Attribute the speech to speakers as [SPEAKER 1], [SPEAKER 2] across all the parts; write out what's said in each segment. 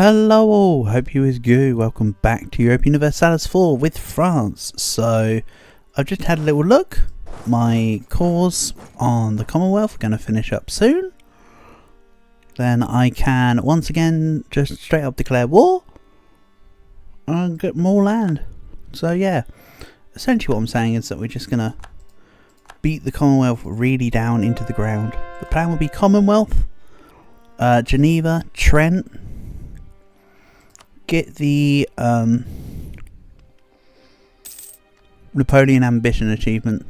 [SPEAKER 1] Hello all, hope you is good. Welcome back to Europe Universalis 4 with France. So, I've just had a little look. My cause on the Commonwealth are going to finish up soon. Then I can once again just straight up declare war and get more land. So yeah, essentially what I'm saying is that we're just going to beat the Commonwealth really down into the ground. The plan will be Commonwealth, Geneva, Trent. Get the Napoleon ambition achievement.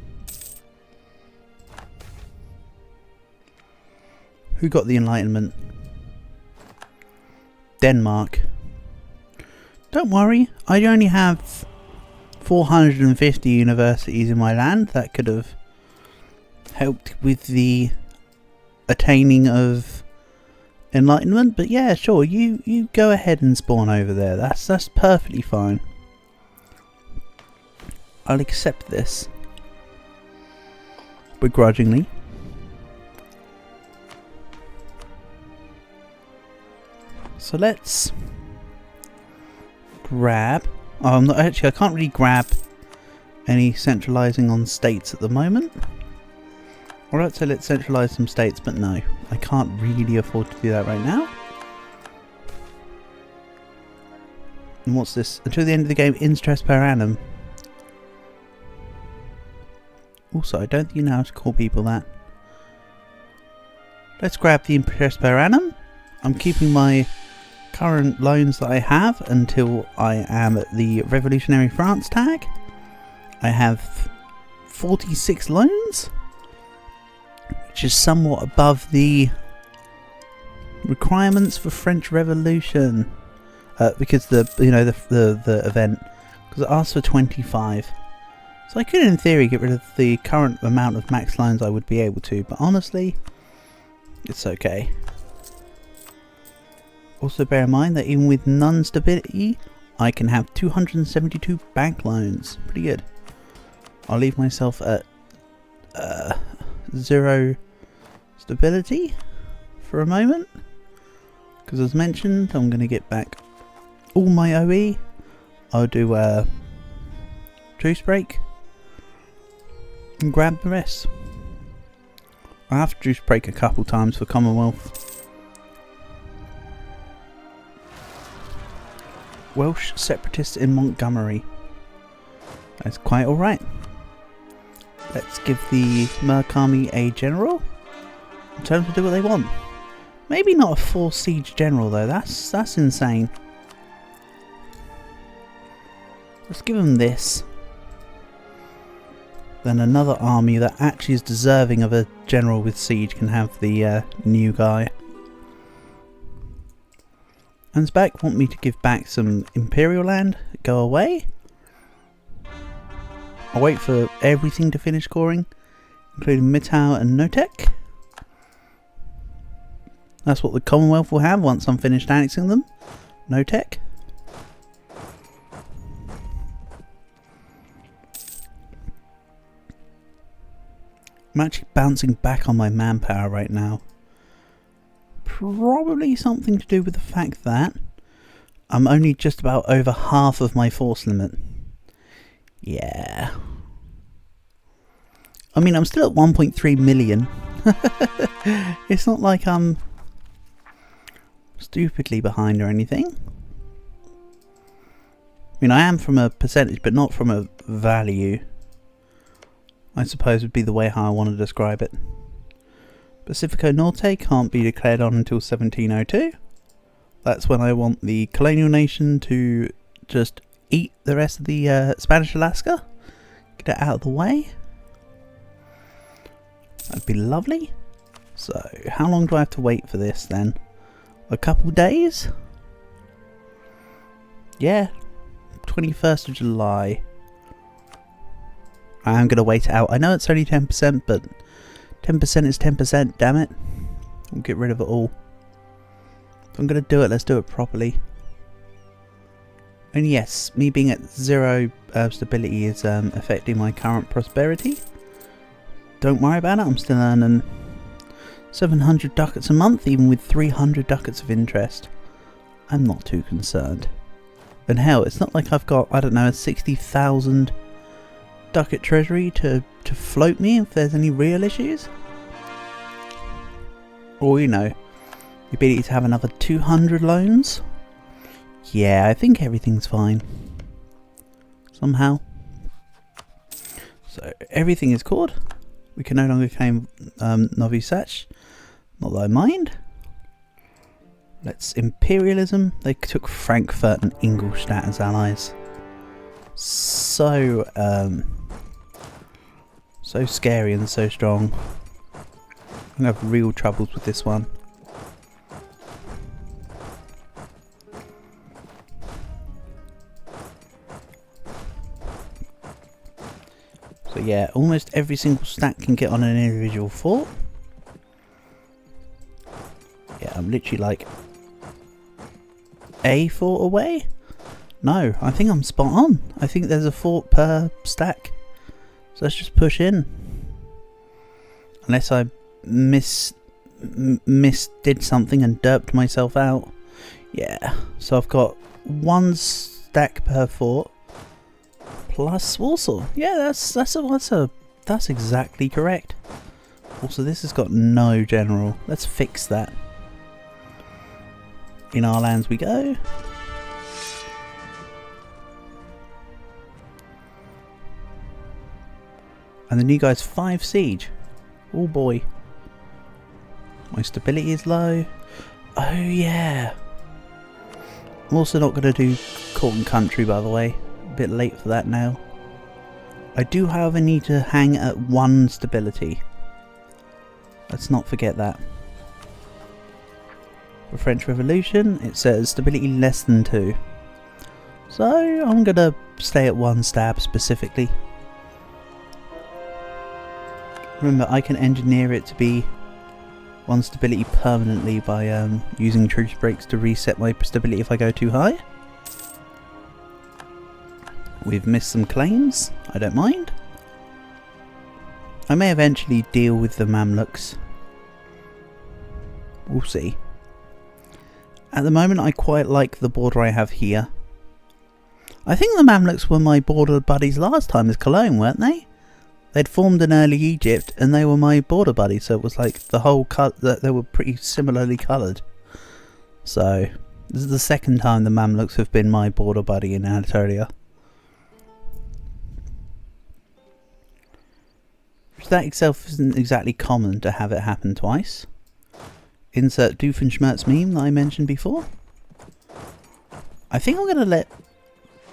[SPEAKER 1] Who got the Enlightenment? Denmark. Don't worry, I only have 450 universities in my land. That could have helped with the attaining of Enlightenment, but yeah, sure, you go ahead and spawn over there. That's perfectly fine. I'll accept this begrudgingly. So let's grab. Oh, I'm not actually. I can't really grab any centralizing on states at the moment. Alright, so let's centralise some states, but no, I can't really afford to do that right now. And what's this? Until the end of the game, interest per annum. Also, I don't think you know how to call people that. Let's grab the interest per annum. I'm keeping my current loans that I have until I am at the Revolutionary France tag. I have 46 loans, which is somewhat above the requirements for French Revolution, because the event, because it asks for 25. So I could in theory get rid of the current amount of max loans I would be able to, but honestly it's okay. Also bear in mind that even with none stability I can have 272 bank loans. Pretty good. I'll leave myself at 0 stability for a moment, because as mentioned I'm going to get back all my OE. I'll do a truce break and grab the rest. I have to truce break a couple times for Commonwealth. Welsh separatists in Montgomery. That's quite alright. Let's give the Merc Army a general. Tell them to do what they want. Maybe not a 4 siege general though. That's insane. Let's give them this. Then another army that actually is deserving of a general with siege can have the new guy. Ansbach want me to give back some imperial land. Go away. I'll wait for everything to finish scoring, including Mitau and Notek. That's what the Commonwealth will have once I'm finished annexing them. Notek. I'm actually bouncing back on my manpower right now. Probably something to do with the fact that I'm only just about over half of my force limit. Yeah. I mean, I'm still at 1.3 million. It's not like I'm stupidly behind or anything. I mean, I am from a percentage, but not from a value, I suppose would be the way how I want to describe it. Pacifico Norte can't be declared on until 1702. That's when I want the colonial nation to just eat the rest of the Spanish Alaska. Get it out of the way. That'd be lovely. So, how long do I have to wait for this then? A couple days? Yeah. 21st of July. I'm going to wait it out. I know it's only 10%, but 10% is 10%, damn it. We'll get rid of it all. If I'm going to do it, let's do it properly. And yes, me being at 0 stability is affecting my current prosperity. Don't worry about it, I'm still earning 700 ducats a month, even with 300 ducats of interest. I'm not too concerned. And hell, it's not like I've got, I don't know, a 60,000 ducat treasury to float me if there's any real issues. Or, you know, the ability to have another 200 loans. Yeah, I think everything's fine. Somehow. So, everything is caught. We can no longer claim Novi Sach. Not that I mind. Let's imperialism. They took Frankfurt and Ingolstadt as allies. So scary and so strong. I'm gonna have real troubles with this one. So yeah, almost every single stack can get on an individual fort. Yeah, I'm literally like a fort away? No, I think I'm spot on. I think there's a fort per stack. So let's just push in. Unless I did something and derped myself out. Yeah, so I've got 1 stack per fort plus Warsaw. Yeah, that's exactly correct. Also, this has got no general. Let's fix that. In our lands we go. And the new guy's 5 siege. Oh boy. My stability is low. Oh yeah. I'm also not going to do court and country, by the way. A bit late for that now. I do however need to hang at 1 stability. Let's not forget that. For French Revolution, it says stability less than 2. So I'm going to stay at 1 stab specifically. Remember, I can engineer it to be 1 stability permanently by using truce breaks to reset my stability if I go too high. We've missed some claims, I don't mind. I may eventually deal with the Mamluks. We'll see. At the moment I quite like the border I have here. I think the Mamluks were my border buddies last time as Cologne, weren't they? They'd formed in early Egypt and they were my border buddies, so it was like the whole they were pretty similarly coloured. So this is the second time the Mamluks have been my border buddy in Anatolia. Which that itself isn't exactly common to have it happen twice. Insert Doofenshmirtz meme that I mentioned before. I think I'm going to let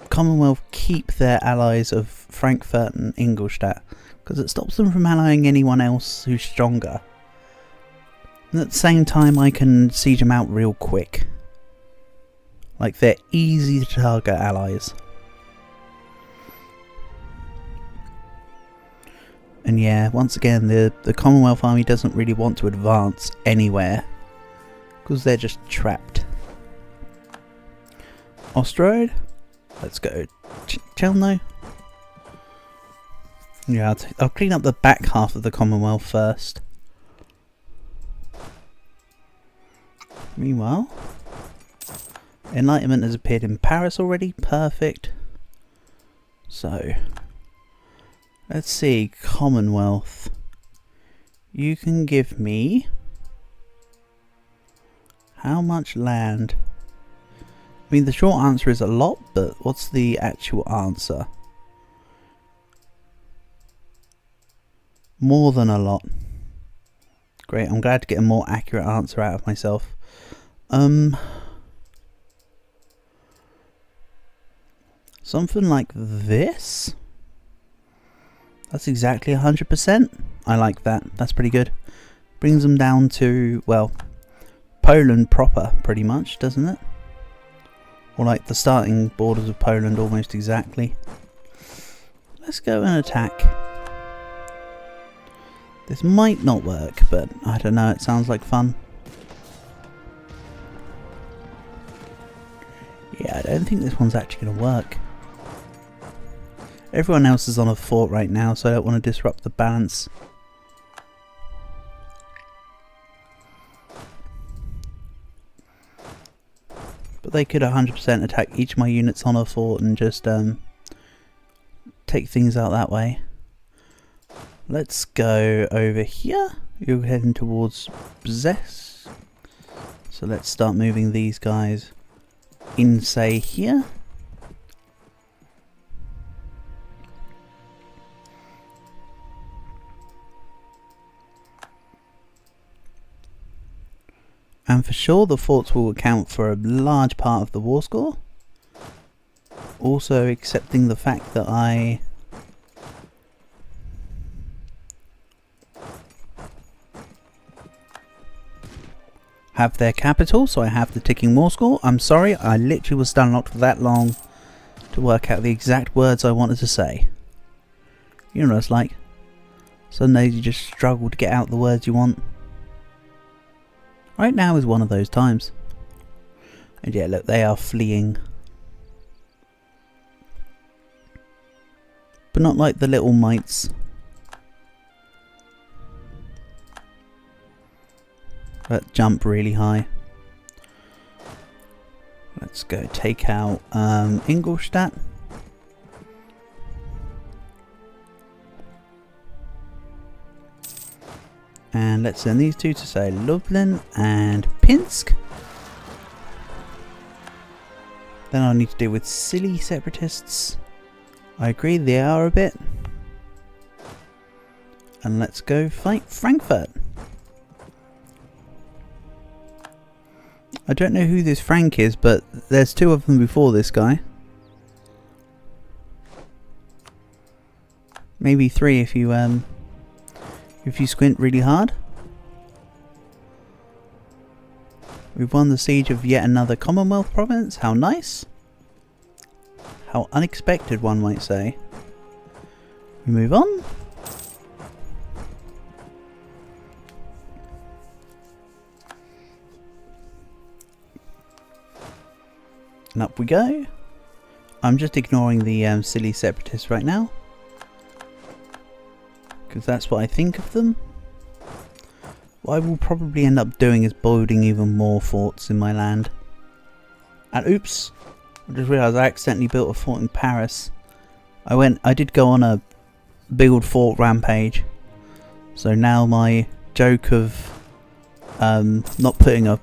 [SPEAKER 1] Commonwealth keep their allies of Frankfurt and Ingolstadt, because it stops them from allying anyone else who's stronger. And at the same time I can siege them out real quick. Like, they're easy to target allies. And yeah, once again, the Commonwealth army doesn't really want to advance anywhere, because they're just trapped. Ostrode, let's go Chelno. Yeah, I'll clean up the back half of the Commonwealth first. Meanwhile, Enlightenment has appeared in Paris already. Perfect. So, let's see, Commonwealth. You can give me how much land? I mean, the short answer is a lot, but what's the actual answer? More than a lot. Great, I'm glad to get a more accurate answer out of myself. Something like this? That's exactly 100%. I like that. That's pretty good. Brings them down to, well, Poland proper, pretty much, doesn't it? Or like the starting borders of Poland almost exactly. Let's go and attack. This might not work, but I don't know, it sounds like fun. Yeah, I don't think this one's actually going to work. Everyone else is on a fort right now, so I don't want to disrupt the balance. But But they could 100% attack each of my units on a fort and just take things out that way. Let's go over here. You're heading towards Zes. So let's start moving these guys in, say, here. And for sure the forts will account for a large part of the war score. Also accepting the fact that I have their capital, so I have the ticking war score. I'm sorry, I literally was stun locked for that long to work out the exact words I wanted to say. You know what it's like. Some days you just struggle to get out the words you want. Right now is one of those times. And yeah, look, they are fleeing. But not like the little mites. That jump really high. Let's go take out Ingolstadt. And let's send these two to, say, Lublin and Pinsk. Then I'll need to deal with silly separatists. I agree, they are a bit. And let's go fight Frankfurt. I don't know who this Frank is, but there's two of them before this guy. Maybe three if you squint really hard. We've won the siege of yet another Commonwealth province. How nice. How unexpected, one might say. We move on. And up we go. I'm just ignoring the silly separatists right now, because that's what I think of them. What I will probably end up doing is building even more forts in my land. And oops, I just realised I accidentally built a fort in Paris. I did go on a build fort rampage. So now my joke of not putting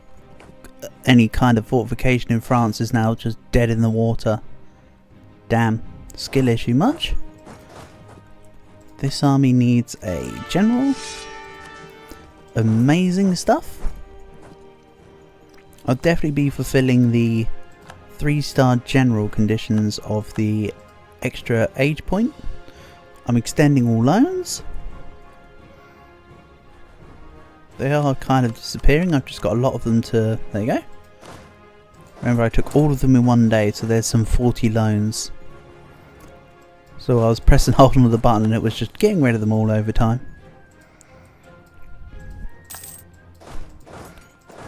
[SPEAKER 1] any kind of fortification in France is now just dead in the water. Damn, skill issue much? This army needs a general. Amazing stuff. I'll definitely be fulfilling the 3-star general conditions of the extra age point. I'm extending all loans. They are kind of disappearing. I've just got a lot of them to... There you go. Remember, I took all of them in one day, so there's some 40 loans. So I was pressing hold on the button and it was just getting rid of them all over time.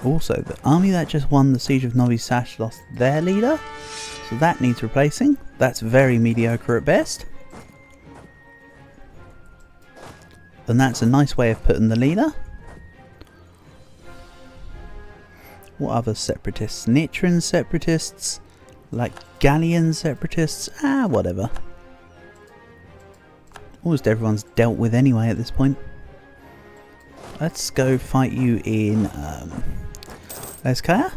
[SPEAKER 1] Also, the army that just won the siege of Novi Sad lost their leader, so that needs replacing. That's very mediocre at best. And that's a nice way of putting the leader. What other separatists? Nitran separatists? Like Gallian separatists? Whatever. Almost everyone's dealt with anyway at this point. Let's go fight you in Leskaya.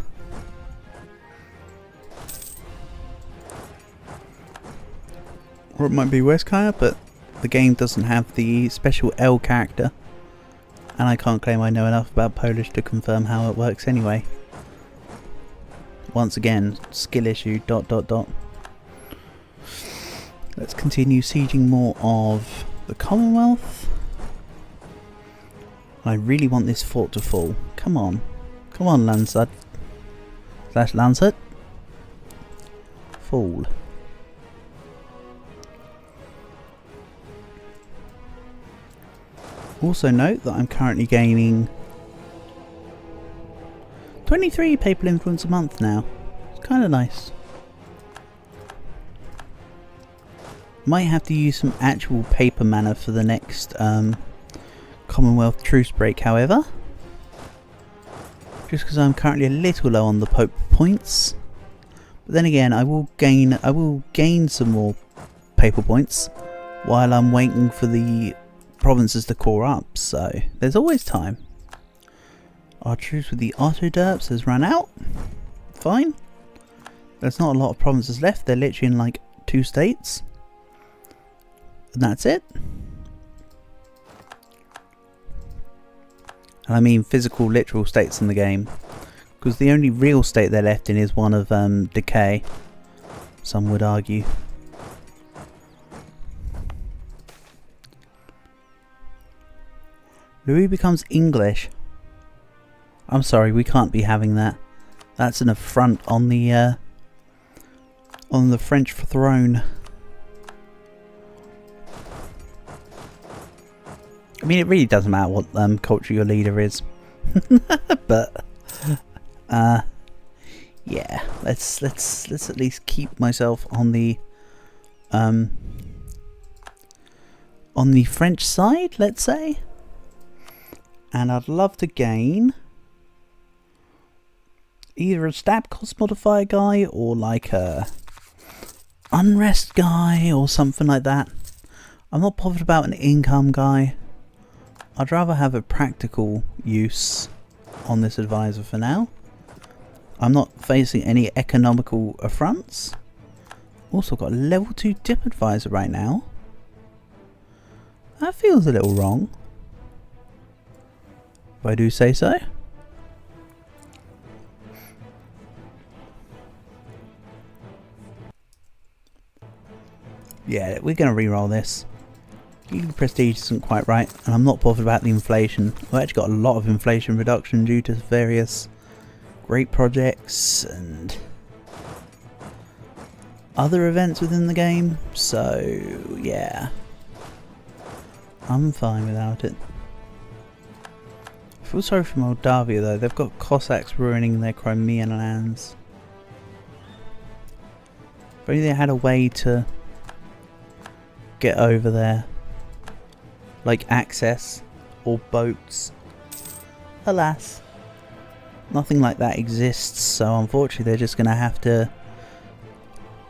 [SPEAKER 1] Or it might be Westkaya, but the game doesn't have the special L character. And I can't claim I know enough about Polish to confirm how it works anyway. Once again, skill issue, ... Let's continue sieging more of the Commonwealth. I really want this fort to fall. Come on. Come on, Landshut. Landshut. Fall. Also note that I'm currently gaining 23 papal influence a month now. It's kind of nice. Might have to use some actual paper mana for the next Commonwealth truce break, however. Just because I'm currently a little low on the Pope points. But then again, I will gain some more paper points while I'm waiting for the provinces to core up, so there's always time. Our truce with the Otto-derps has run out. Fine. There's not a lot of provinces left, they're literally in like 2 states. And that's it. And I mean physical, literal states in the game. Because the only real state they're left in is one of decay, some would argue. Louis becomes English. I'm sorry, we can't be having that. That's an affront on the French throne. I mean, it really doesn't matter what culture your leader is, but yeah, let's at least keep myself on the French side, let's say. And I'd love to gain either a stab cost modifier guy or like a unrest guy or something like that. I'm not bothered about an income guy. I'd rather have a practical use on this advisor for now. I'm not facing any economical affronts. Also got a level 2 dip advisor right now. That feels a little wrong, if I do say so. Yeah, we're going to re-roll this. Even prestige isn't quite right, and I'm not bothered about the inflation. I've actually got a lot of inflation reduction due to various great projects and other events within the game, so yeah, I'm fine without it. I feel sorry for Moldavia though, they've got Cossacks ruining their Crimean lands. If only they had a way to get over there, like access or boats. Alas, nothing like that exists, so unfortunately they're just going to have to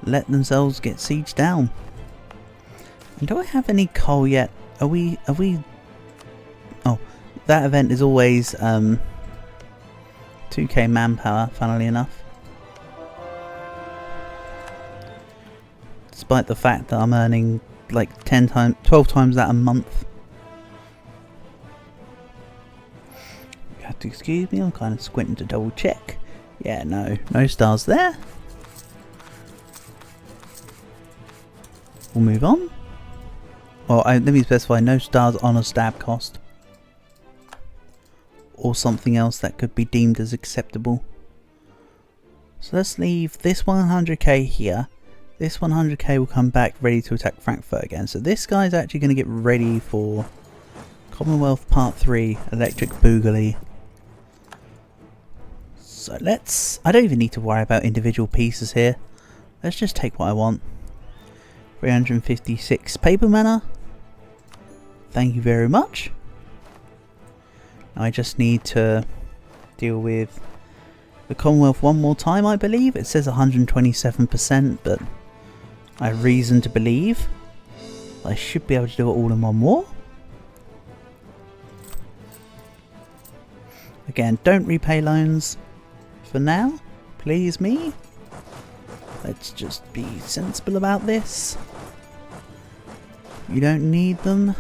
[SPEAKER 1] let themselves get sieged down. And do I have any coal yet? Are we oh, that event is always 2k manpower, funnily enough. Despite the fact that I'm earning like 12 times that a month. You have to excuse me, I'm kind of squinting to double check. Yeah, no stars there. We'll move on. Well, let me specify, no stars on a stab cost. Or something else that could be deemed as acceptable. So let's leave this 100k here. This 100k will come back ready to attack Frankfurt again. So this guy's actually going to get ready for Commonwealth Part 3, Electric Boogaloo. So I don't even need to worry about individual pieces here. Let's just take what I want. 356 paper mana. Thank you very much. Now I just need to deal with the Commonwealth one more time, I believe. It says 127%, but I have reason to believe I should be able to do it all in one more. Again, don't repay loans for now, please me. Let's just be sensible about this. You don't need them,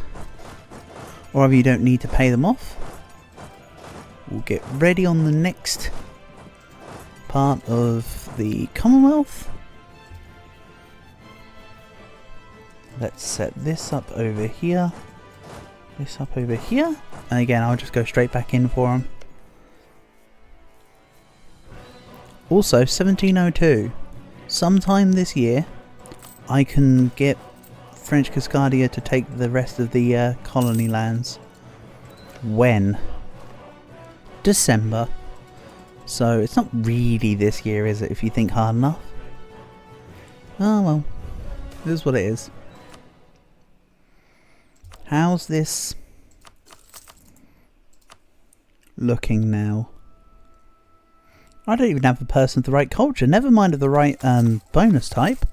[SPEAKER 1] or if you don't need to pay them off. We'll get ready on the next part of the Commonwealth. Let's set this up over here, this up over here, and again I'll just go straight back in for them. Also 1702, sometime this year I can get French Cascadia to take the rest of the colony lands. When? December. So it's not really this year, is it, if you think hard enough? Oh well, it is what it is. How's this looking now? I don't even have a person of the right culture, never mind of the right bonus type.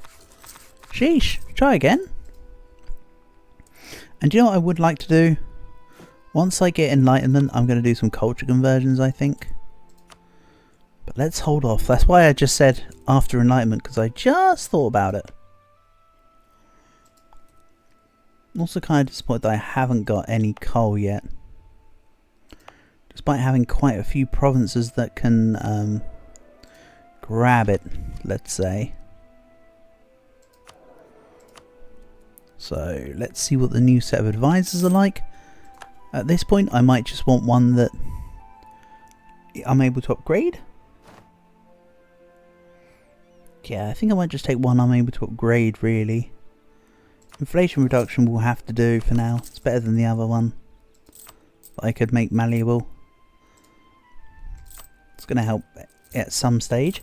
[SPEAKER 1] Sheesh, try again. And do you know what I would like to do? Once I get enlightenment, I'm going to do some culture conversions, I think. But let's hold off. That's why I just said after enlightenment, because I just thought about it. I'm also kind of disappointed that I haven't got any coal yet. Despite having quite a few provinces that can grab it, let's say. So let's see what the new set of advisors are like. At this point I might just want one that I'm able to upgrade. Yeah, I think I might just take one I'm able to upgrade really. Inflation reduction will have to do for now. It's better than the other one that I could make malleable. It's going to help at some stage.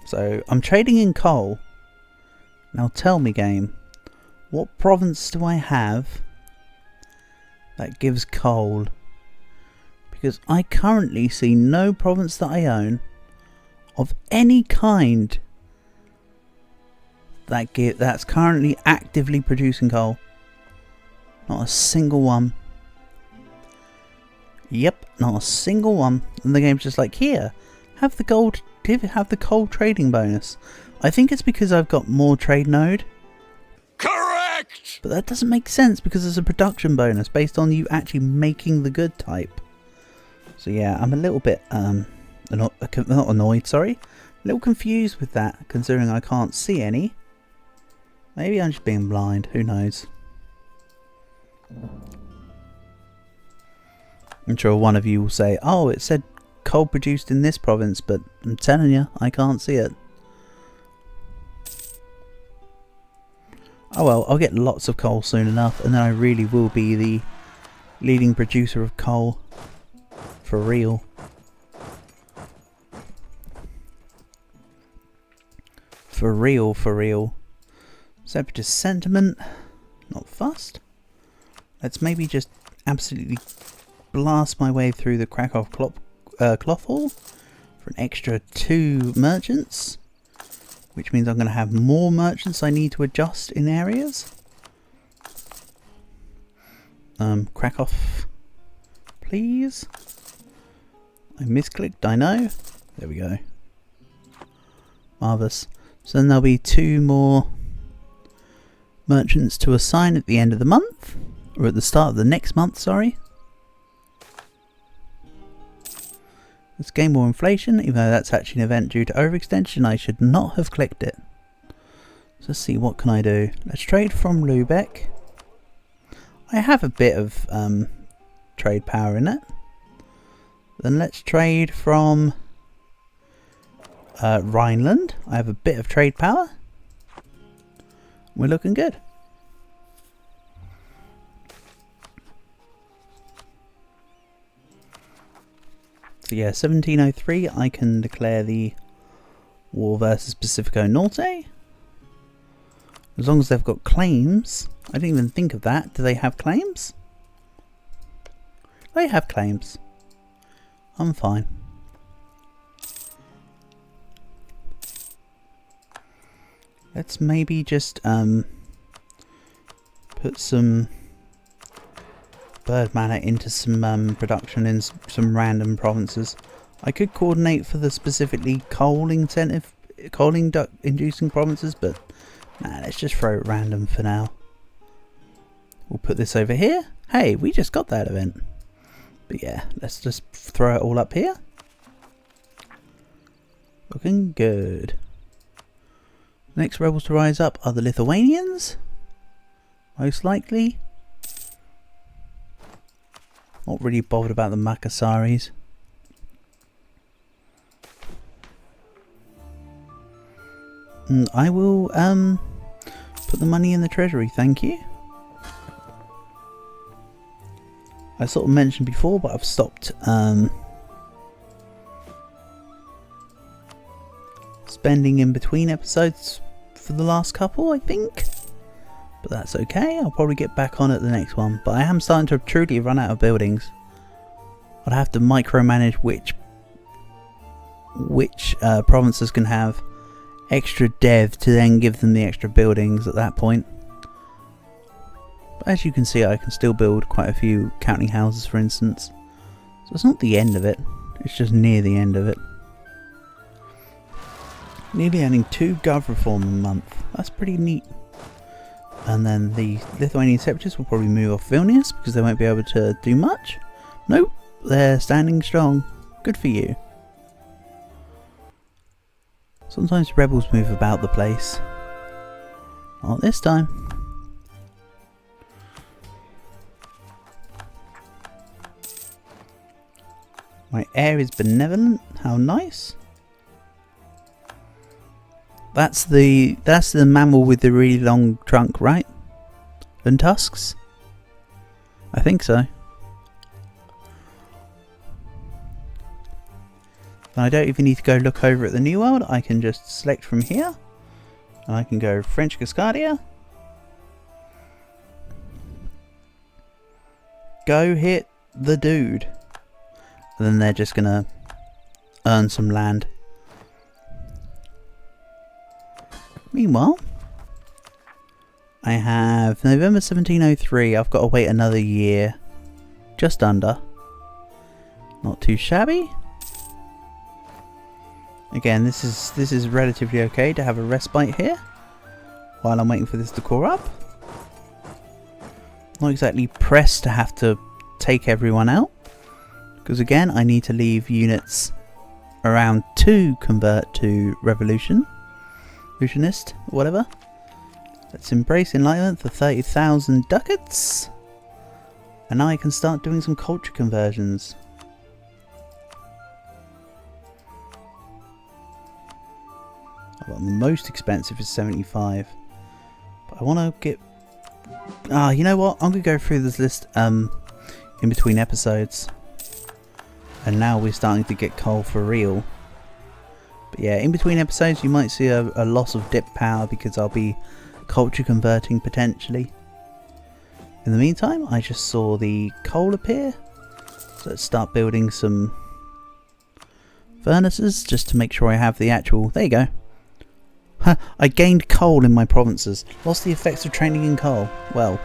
[SPEAKER 1] So I'm trading in coal. Now tell me, game, what province do I have that gives coal? Because I currently see no province that I own of any kind that's currently actively producing coal. Not a single one. Yep, not a single one. And the game's just like, here, have the coal trading bonus. I think it's because I've got more trade node.
[SPEAKER 2] Correct!
[SPEAKER 1] But that doesn't make sense because it's a production bonus based on you actually making the good type. So yeah, I'm a little bit not annoyed, sorry. A little confused with that, considering I can't see any. Maybe I'm just being blind, who knows. I'm sure one of you will say, oh, it said coal produced in this province, but I'm telling you, I can't see it. Oh well, I'll get lots of coal soon enough, and then I really will be the leading producer of coal. For real. For real, for real. Separatist sentiment. Not fussed. Let's maybe just absolutely blast my way through the Krakow cloth hall for an extra 2 merchants. Which means I'm going to have more merchants I need to adjust in areas. Krakow, please. I misclicked, I know. There we go. Marvellous. So then there'll be 2 more merchants to assign at the end of the month. Or at the start of the next month, sorry. Let's gain more inflation, even though that's actually an event due to overextension. I should not have clicked it. So let's see, what can I do? Let's trade from Lubeck. I have a bit of trade power in it. Then let's trade from Rhineland. I have a bit of trade power. We're looking good. So yeah, 1703, I can declare the war versus Pacifico Norte. As long as they've got claims. I didn't even think of that. Do they have claims? They have claims. I'm fine. Let's maybe just put some bird manor into some production in some random provinces. I could coordinate for the specifically coal incentive, inducing provinces, but nah, let's just throw it random for now. We'll put this over here. Hey, we just got that event. But yeah, let's just throw it all up here. Looking good. Next rebels to rise up are the Lithuanians. Most likely. Not really bothered about the Makassaris. And I will put the money in the treasury, thank you. I sort of mentioned before, but I've stopped spending in between episodes for the last couple, I think. But that's okay, I'll probably get back on at the next one. But I am starting to truly run out of buildings. I'd have to micromanage which provinces can have extra dev to then give them the extra buildings at that point. But as you can see, I can still build quite a few counting houses, for instance. So it's not the end of it, it's just near the end of it. Nearly earning 2 gov reform a month. That's pretty neat. And then the Lithuanian separatists will probably move off Vilnius because they won't be able to do much. Nope, they're standing strong. Good for you. Sometimes rebels move about the place. Not this time. My heir is benevolent. How nice. That's the mammal with the really long trunk, right? And tusks? I think so. And I don't even need to go look over at the New World. I can just select from here. And I can go French Cascadia. Go hit the dude. And then they're just gonna earn some land. Meanwhile, I have November 1703. I've got to wait another year. Just under. Not too shabby. Again, this is relatively okay to have a respite here while I'm waiting for this to core up. Not exactly pressed to have to take everyone out, because again I need to leave units around to convert to revolutionist, whatever. Let's embrace enlightenment for 30,000 ducats, and now I can start doing some culture conversions. Well, the most expensive is 75, but I want to get... you know what? I'm going to go through this list in between episodes. And now we're starting to get coal for real. But yeah, in between episodes you might see a loss of dip power because I'll be culture converting potentially. In the meantime, I just saw the coal appear. So let's start building some furnaces just to make sure I have the actual... There you go. I gained coal in my provinces. Lost the effects of training in coal. Well,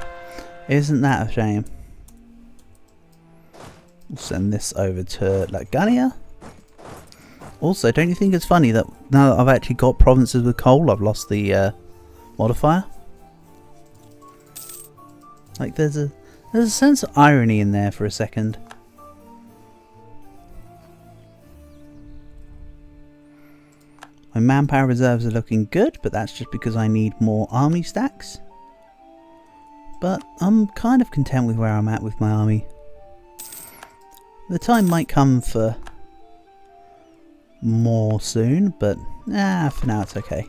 [SPEAKER 1] isn't that a shame? We'll send this over to Latgania. Also, don't you think it's funny that now that I've actually got provinces with coal, I've lost the modifier? Like there's a sense of irony in there for a second. My manpower reserves are looking good, but that's just because I need more army stacks. But I'm kind of content with where I'm at with my army. The time might come for more soon, but for now it's okay.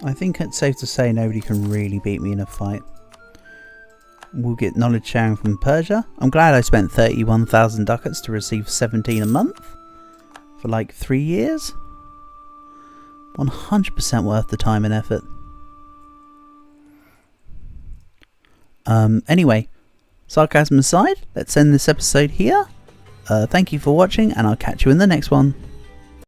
[SPEAKER 1] I think it's safe to say nobody can really beat me in a fight. We'll get knowledge sharing from Persia. I'm glad I spent 31,000 ducats to receive 17 a month for like 3 years. 100% worth the time and effort. Anyway, sarcasm aside, let's end this episode here. Thank you for watching, and I'll catch you in the next one.